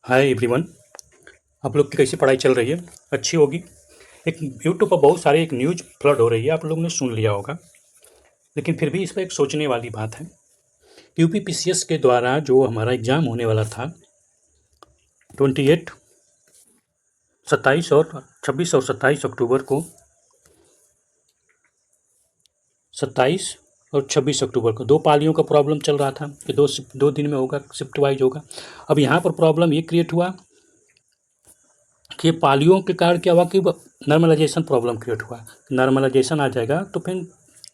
Hi everyone. आप लोग की कैसी पढ़ाई चल रही है? अच्छी होगी। एक यूट्यूब पर बहुत सारे एक न्यूज़ फ्लड हो रही है, आप लोगों ने सुन लिया होगा। लेकिन फिर भी इस पर एक सोचने वाली बात है। यूपी पीसीएस के द्वारा जो हमारा एग्ज़ाम होने वाला था 28, 27 और 26 और 27 अक्टूबर को, 27 और 26 अक्टूबर को 2 पालियों का प्रॉब्लम चल रहा था कि 2 दिन में होगा, शिफ्ट वाइज होगा। अब यहाँ पर प्रॉब्लम ये क्रिएट हुआ कि पालियों के कारण क्या हुआ कि नॉर्मलाइजेशन प्रॉब्लम क्रिएट हुआ। नॉर्मलाइजेशन आ जाएगा तो फिर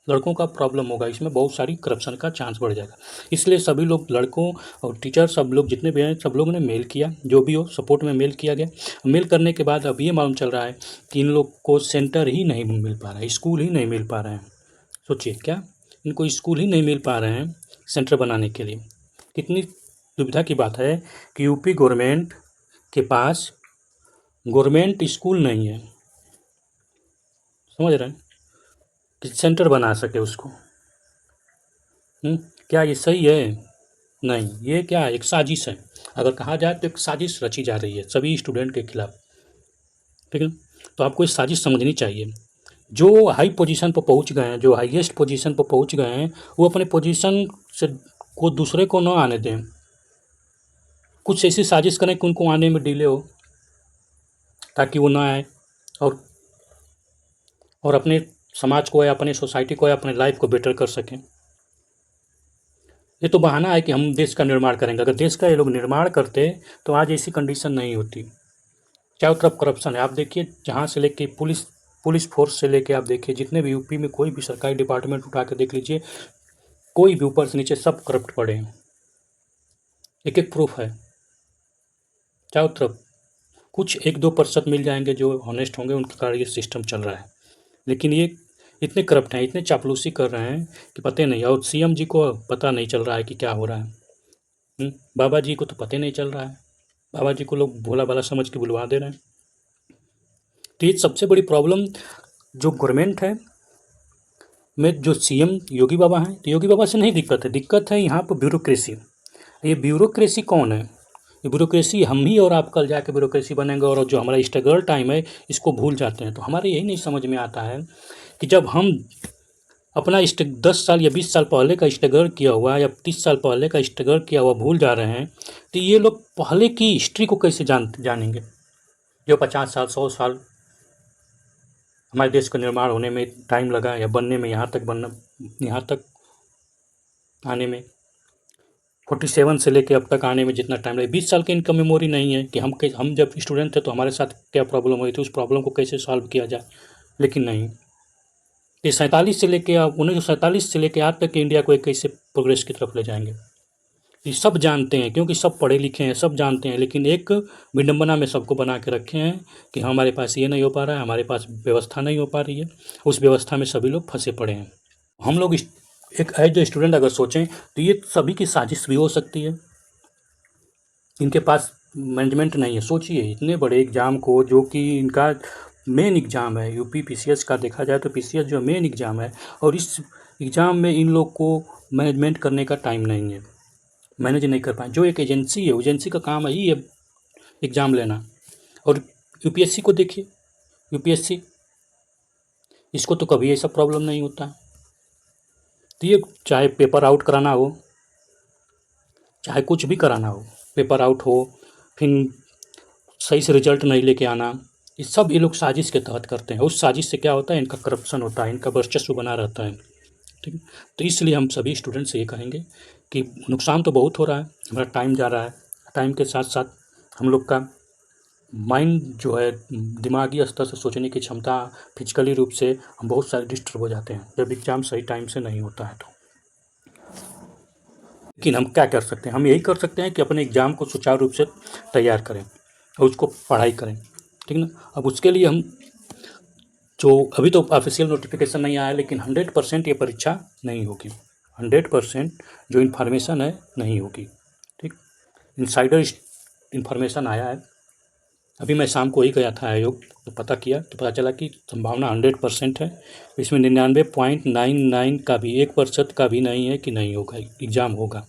लड़कों का प्रॉब्लम होगा, इसमें बहुत सारी करप्शन का चांस बढ़ जाएगा। इसलिए सभी लोग, लड़कों और टीचर, सब लोग जितने भी हैं, सब लोगों ने मेल किया, जो भी हो सपोर्ट में मेल किया गया। मेल करने के बाद अब ये मालूम चल रहा है कि इन लोग को सेंटर ही नहीं मिल पा रहा है, स्कूल ही नहीं मिल पा रहे हैं। सोचिए, क्या इनको स्कूल ही नहीं मिल पा रहे हैं सेंटर बनाने के लिए। कितनी दुविधा की बात है कि यूपी गवर्नमेंट के पास गवर्नमेंट स्कूल नहीं है, समझ रहे हैं, कि सेंटर बना सके उसको। क्या ये सही है? नहीं, ये क्या है, एक साजिश है। अगर कहा जाए तो एक साजिश रची जा रही है सभी स्टूडेंट के खिलाफ। ठीक है, तो आपको ये साजिश समझनी चाहिए। जो हाई पोजीशन पर पहुंच गए हैं, जो हाईएस्ट पोजीशन पर पहुंच गए हैं, वो अपने पोजीशन से को दूसरे को न आने दें। कुछ ऐसी साजिश करें कि उनको आने में डिले हो, ताकि वो ना आए और अपने समाज को या अपने सोसाइटी को या अपने लाइफ को बेटर कर सकें। ये तो बहाना है कि हम देश का निर्माण करेंगे। अगर देश का ये लोग निर्माण करते तो आज ऐसी कंडीशन नहीं होती। चारों तरफ करप्शन है। आप देखिए, जहाँ से लेके पुलिस फोर्स से लेके आप देखिए, जितने भी यूपी में कोई भी सरकारी डिपार्टमेंट उठा के देख लीजिए, कोई भी ऊपर से नीचे सब करप्ट पड़े हैं। एक एक प्रूफ है चारों तरफ। कुछ 1-2% मिल जाएंगे जो ऑनेस्ट होंगे, उनके कारण ये सिस्टम चल रहा है। लेकिन ये इतने करप्ट हैं, इतने चापलूसी कर रहे हैं कि पता नहीं। और सीएम जी को पता नहीं चल रहा है कि क्या हो रहा है। बाबा जी को तो पता नहीं चल रहा है। बाबा जी को लोग भोला भाला समझ के बुलवा दे रहे हैं। तो ये सबसे बड़ी प्रॉब्लम जो गवर्नमेंट है में, जो सीएम योगी बाबा हैं, तो योगी बाबा से नहीं दिक्कत है, दिक्कत है यहाँ पर ब्यूरोक्रेसी। ये ब्यूरोक्रेसी कौन है? ये ब्यूरोक्रेसी हम ही और आप कल जाके ब्यूरोक्रेसी बनेंगे, और जो हमारा स्ट्रगल टाइम है इसको भूल जाते हैं। तो हमारे यही नहीं समझ में आता है कि जब हम अपना 10 साल या 20 साल पहले का स्ट्रगल किया हुआ या 30 साल पहले का स्ट्रगल किया हुआ भूल जा रहे हैं, तो ये लोग पहले की हिस्ट्री को कैसे जानेंगे? जो 50 साल 100 साल हमारे देश का निर्माण होने में टाइम लगा, या बनने में, यहाँ तक आने में 47 से लेके अब तक आने में जितना टाइम लगा, 20 साल की इनका मेमोरी नहीं है कि हम जब स्टूडेंट थे तो हमारे साथ क्या प्रॉब्लम हुई थी, उस प्रॉब्लम को कैसे सॉल्व किया जाए। लेकिन नहीं, ये 47 से लेके 1947 से लेके आज तक इंडिया को एक कैसे प्रोग्रेस की तरफ ले जाएंगे, ये सब जानते हैं, क्योंकि सब पढ़े लिखे हैं, सब जानते हैं। लेकिन एक विडंबना में सबको बना के रखे हैं कि हमारे पास ये नहीं हो पा रहा है, हमारे पास व्यवस्था नहीं हो पा रही है। उस व्यवस्था में सभी लोग फंसे पड़े हैं। हम लोग एक एज ए स्टूडेंट अगर सोचें तो ये सभी की साजिश भी हो सकती है। इनके पास मैनेजमेंट नहीं है। सोचिए, इतने बड़े एग्ज़ाम को, जो कि इनका मेन एग्ज़ाम है, यूपी पीसीएस का देखा जाए तो पीसीएस जो मेन एग्ज़ाम है, और इस एग्ज़ाम में इन लोग को मैनेजमेंट करने का टाइम नहीं है, मैनेज नहीं कर पाए। जो एक एजेंसी है, एजेंसी का काम है ही है एग्ज़ाम लेना। और यूपीएससी को देखिए, यूपीएससी, इसको तो कभी ऐसा प्रॉब्लम नहीं होता। तो ये चाहे पेपर आउट कराना हो, चाहे कुछ भी कराना हो, पेपर आउट हो, फिर सही से रिजल्ट नहीं लेके आना, ये सब ये लोग साजिश के तहत करते हैं। उस साजिश से क्या होता है, इनका करप्शन होता है, इनका वर्चस्व बना रहता है। ठीक है, तो इसलिए हम सभी स्टूडेंट से ये कहेंगे कि नुकसान तो बहुत हो रहा है, हमारा टाइम जा रहा है। टाइम के साथ साथ हम लोग का माइंड जो है, दिमागी स्तर से सोचने की क्षमता, फिजिकली रूप से हम बहुत सारे डिस्टर्ब हो जाते हैं जब एग्ज़ाम सही टाइम से नहीं होता है तो। लेकिन हम क्या कर सकते हैं? हम यही कर सकते हैं कि अपने एग्ज़ाम को सुचारू रूप से तैयार करें और उसको पढ़ाई करें। ठीक ना? अब उसके लिए हम, जो अभी तो ऑफिशियल नोटिफिकेशन नहीं आया, लेकिन 100% ये परीक्षा नहीं होगी। 100% जो इन्फॉर्मेशन है नहीं होगी। ठीक, इनसाइडर इन्फॉर्मेशन आया है। अभी मैं शाम को ही गया था आयोग, तो पता किया तो पता चला कि संभावना 100% है। इसमें 99.99 का भी 1% का भी नहीं है कि नहीं होगा, एग्ज़ाम होगा।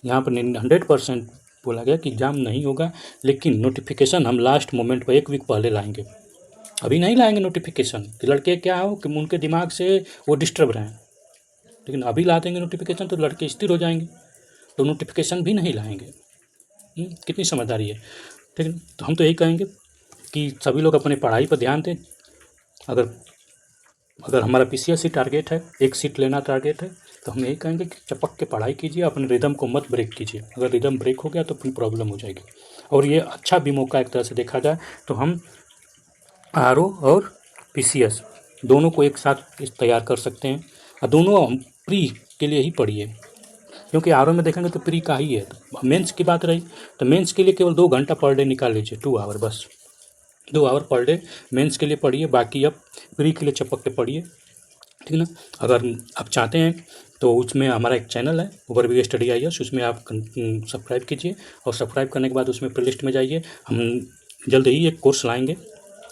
यहाँ पर 100% बोला गया कि एग्ज़ाम नहीं होगा, लेकिन नोटिफिकेशन हम लास्ट मोमेंट पर 1 वीक पहले लाएंगे। अभी नहीं लाएंगे नोटिफिकेशन कि लड़के क्या हो कि उनके दिमाग से वो डिस्टर्ब रहें, लेकिन अभी ला देंगे नोटिफिकेशन तो लड़के स्थिर हो जाएंगे, तो नोटिफिकेशन भी नहीं लाएंगे। कितनी समझदारी है, ठीक है। तो हम तो यही कहेंगे कि सभी लोग अपनी पढ़ाई पर ध्यान दें। अगर हमारा पीसीएस ही टारगेट है, 1 सीट लेना टारगेट है, तो हम यही कहेंगे कि चपक के पढ़ाई कीजिए, अपने रिदम को मत ब्रेक कीजिए। अगर रिदम ब्रेक हो गया तो फिर प्रॉब्लम हो जाएगी। और ये अच्छा भी मौका एक तरह से देखा जाए तो हम आरओ और पीसीएस दोनों को एक साथ तैयार कर सकते हैं, और दोनों हम प्री के लिए ही पढ़िए, क्योंकि आरओ में देखेंगे तो प्री का ही है। मेंस की बात रही तो मेंस के लिए केवल 2 घंटा पर डे निकाल लीजिए, 2 आवर, बस 2 आवर पर डे मेंस के लिए पढ़िए, बाकी अब प्री के लिए चपक के पढ़िए, ठीक है ना। अगर आप चाहते हैं तो उसमें हमारा एक चैनल है ओवरव्यू स्टडी IAS, उसमें आप सब्सक्राइब कीजिए, और सब्सक्राइब करने के बाद उसमें प्लेलिस्ट में जाइए। हम जल्द ही एक कोर्स लाएंगे,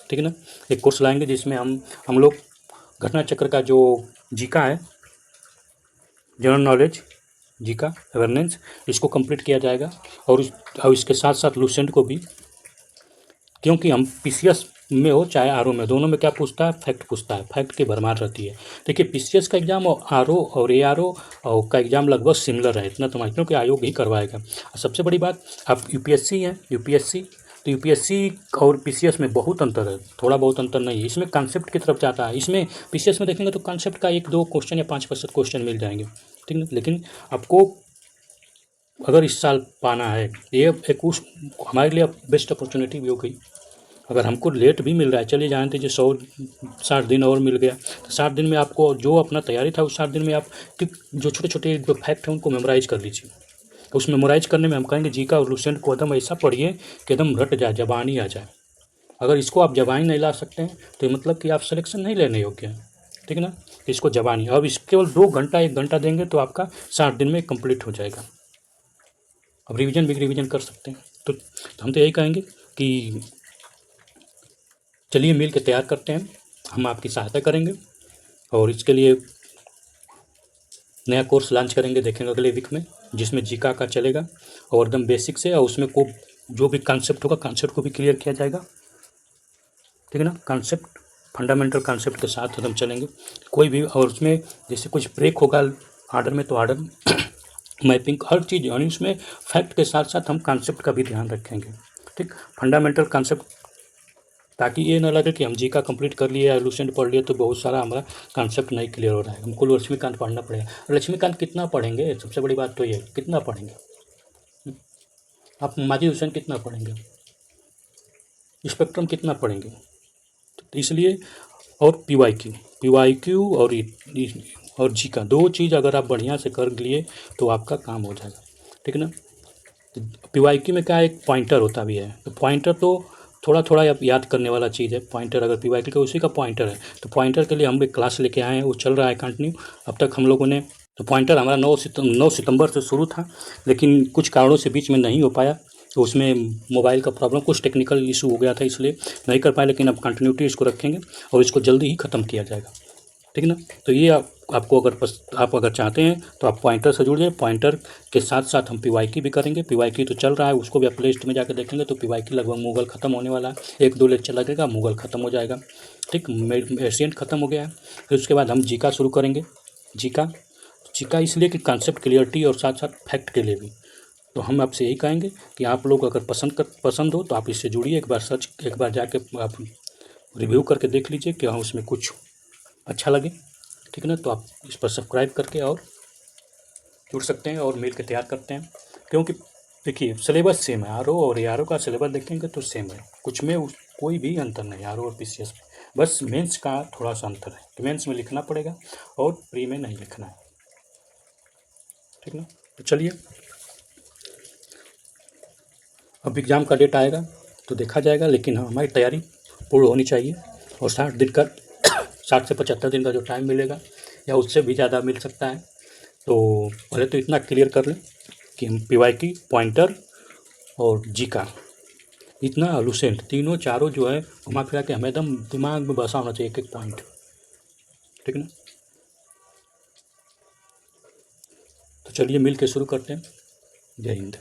ठीक है ना, एक कोर्स लाएंगे जिसमें हम लोग घटना चक्र का जो जीका है, जनरल नॉलेज जीका अवेयरनेस, इसको कंप्लीट किया जाएगा, और इसके साथ साथ लूसेंट को भी, क्योंकि हम पीसीएस में हो चाहे आरओ में, दोनों में क्या पूछता है, फैक्ट पूछता है, फैक्ट की भरमार रहती है। देखिए पीसीएस का एग्जाम और आरओ और एआरओ का एग्जाम लगभग सिमिलर है, इतना तो मान, क्योंकि आयोग ही करवाएगा। और सबसे बड़ी बात, आप यूपीएससी हैं, यूपीएससी तो यूपीएससी और पीसीएस में बहुत अंतर है, थोड़ा बहुत अंतर नहीं है। इसमें कॉन्सेप्ट की तरफ जाता है, इसमें पीसीएस में देखेंगे तो कॉन्सेप्ट का 1-2 क्वेश्चन या 5% क्वेश्चन मिल जाएंगे, ठीक है। लेकिन आपको अगर इस साल पाना है, ये एक उस हमारे लिए बेस्ट अपॉर्चुनिटी भी हो गई। अगर हमको लेट भी मिल रहा है, चलिए जानते हैं 160 दिन और मिल गया, तो 60 दिन में आपको जो अपना तैयारी था उस 60 दिन में आप जो छोटे छोटे जो फैक्ट हैं उनको मेमोराइज कर लीजिए। उस मेमोराइज करने में हम कहेंगे जीका और लूसेंट को एकदम ऐसा पढ़िए कि एकदम रट जाए, जबानी आ जाए। अगर इसको आप जबानी नहीं ला सकते हैं तो मतलब कि आप सिलेक्शन नहीं लेने योग्य हैं, ठीक है ना। इसको जबानी, अब इस केवल 2 घंटा 1 घंटा देंगे तो आपका 60 दिन में कंप्लीट हो जाएगा। अब रिवीजन भी रिवीजन कर सकते हैं। तो हम तो यही कहेंगे कि चलिए मिल के तैयार करते हैं, हम आपकी सहायता करेंगे, और इसके लिए नया कोर्स लॉन्च करेंगे, देखेंगे अगले वीक में, जिसमें जीका का चलेगा और एकदम बेसिक से, और उसमें को जो भी कॉन्सेप्ट होगा कॉन्सेप्ट को भी क्लियर किया जाएगा, ठीक है ना। कॉन्सेप्ट फंडामेंटल कॉन्सेप्ट के साथ एकदम चलेंगे, कोई भी, और उसमें जैसे कुछ ब्रेक होगा आर्डर में तो आर्डर मैपिंग हर चीज़, यानी उसमें फैक्ट के साथ साथ हम कॉन्सेप्ट का भी ध्यान रखेंगे, ठीक। फंडामेंटल कॉन्सेप्ट, ताकि ये ना लगे कि हम जीका कंप्लीट कर लिए या लूसेंट पढ़ लिए तो बहुत सारा हमारा कॉन्सेप्ट नहीं क्लियर हो रहा है, हमको लक्ष्मीकांत पढ़ना पड़ेगा। लक्ष्मीकांत कितना पढ़ेंगे, सबसे बड़ी बात तो ये, कितना पढ़ेंगे आप, माजी हुसैन कितना पढ़ेंगे, स्पेक्ट्रम कितना पढ़ेंगे, तो इसलिए, और पीवाईक्यू और जीका, 2 चीज़ अगर आप बढ़िया से कर लिए तो आपका काम हो जाएगा, ठीक है ना। तो पीवाईक्यू में क्या, एक पॉइंटर होता भी है, तो पॉइंटर तो थोड़ा थोड़ा याद करने वाला चीज़ है पॉइंटर, अगर पीवाईक्यू का उसी का पॉइंटर है, तो पॉइंटर के लिए हम एक क्लास लेके आए हैं, वो चल रहा है कंटिन्यू अब तक हम लोगों ने। तो पॉइंटर हमारा 9 सितंबर से शुरू था, लेकिन कुछ कारणों से बीच में नहीं हो पाया, तो उसमें मोबाइल का प्रॉब्लम, कुछ टेक्निकल इशू हो गया था, इसलिए नहीं कर पाए, लेकिन अब कंटिन्यूटी इसको रखेंगे और इसको जल्दी ही ख़त्म किया जाएगा, ठीक है ना। तो ये आपको आप अगर चाहते हैं तो आप पॉइंटर से जुड़ जाइए, पॉइंटर के साथ साथ हम पीवाईक्यू भी करेंगे, पीवाईक्यू तो चल रहा है, उसको भी आप प्ले लिस्ट में जाकर देखेंगे तो पीवाईक्यू लगभग मुगल ख़त्म होने वाला है, 1-2 लेक्चर लगेगा, मुगल ख़त्म हो जाएगा, ठीक। एशियन ख़त्म हो गया है, फिर उसके बाद हम जीका शुरू करेंगे। जीका इसलिए कि कॉन्सेप्ट क्लियरिटी और साथ साथ फैक्ट के लिए भी। तो हम आपसे यही कहेंगे कि आप लोग अगर पसंद हो तो आप इससे जुड़िए, एक बार जाके आप रिव्यू करके देख लीजिए कि हाँ उसमें कुछ अच्छा लगे, ठीक है ना। तो आप इस पर सब्सक्राइब करके और जुड़ सकते हैं और मिल के तैयार करते हैं, क्योंकि देखिए सिलेबस सेम है, आरओ और एआरओ का सिलेबस देखेंगे तो सेम है, कुछ में कोई भी अंतर नहीं आरओ और पीसीएस में, बस मेंस का थोड़ा सा अंतर है कि मेंस में लिखना पड़ेगा और प्री में नहीं लिखना है, ठीक ना। तो चलिए अब एग्ज़ाम का डेट आएगा तो देखा जाएगा, लेकिन हाँ हमारी तैयारी पूर्ण होनी चाहिए, और 60 दिन का 60 से 75 दिन का जो टाइम मिलेगा या उससे भी ज़्यादा मिल सकता है, तो पहले तो इतना क्लियर कर लें कि हम पीवाईक्यू, पॉइंटर और जीका, इतना लूसेंट, तीनों चारों जो है घुमा फिरा के हमें एकदम दिमाग में बसा होना चाहिए, एक पॉइंट, ठीक है ना। तो चलिए मिल के शुरू करते हैं। जय हिंद।